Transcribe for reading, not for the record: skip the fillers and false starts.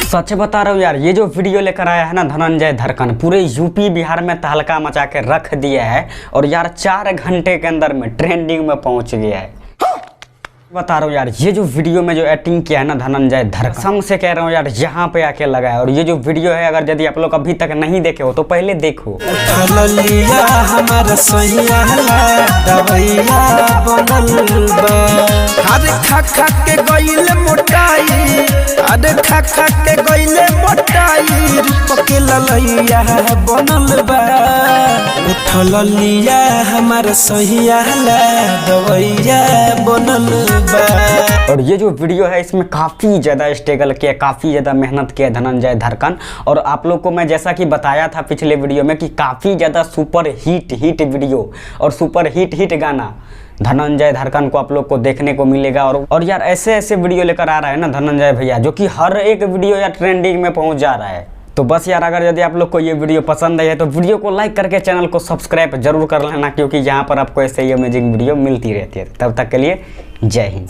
सच बता रहा हूँ यार, ये जो वीडियो लेकर आया है ना धनंजय धड़कन, पूरे यूपी बिहार में तहलका मचा के रख दिया है। और यार 4 घंटे के अंदर में ट्रेंडिंग में पहुंच गया है। बता रहा हूँ यार, ये जो वीडियो में जो एक्टिंग किया है ना धनंजय धड़कन, कसम से कह रहा हूँ यार, यहाँ पे आके लगा है। और ये जो वीडियो है, अगर यदि आप लोग अभी तक नहीं देखे हो तो पहले देखो। और ये जो वीडियो है इसमें काफ़ी ज़्यादा स्ट्रगल किया, काफ़ी ज़्यादा मेहनत किया धनंजय धड़कन। और आप लोग को मैं जैसा कि बताया था पिछले वीडियो में कि काफ़ी ज़्यादा सुपर हिट वीडियो और सुपर हिट गाना धनंजय धड़कन को आप लोग को देखने को मिलेगा। और यार ऐसे वीडियो लेकर आ रहा है ना धनंजय भैया, जो कि हर एक वीडियो यार ट्रेंडिंग में पहुँच जा रहा है। तो बस यार, अगर यदि आप लोग को ये वीडियो पसंद है तो वीडियो को लाइक करके चैनल को सब्सक्राइब जरूर कर लेना, क्योंकि यहाँ पर आपको ऐसे ही अमेजिंग वीडियो मिलती रहती है। तब तक के लिए जय हिंद।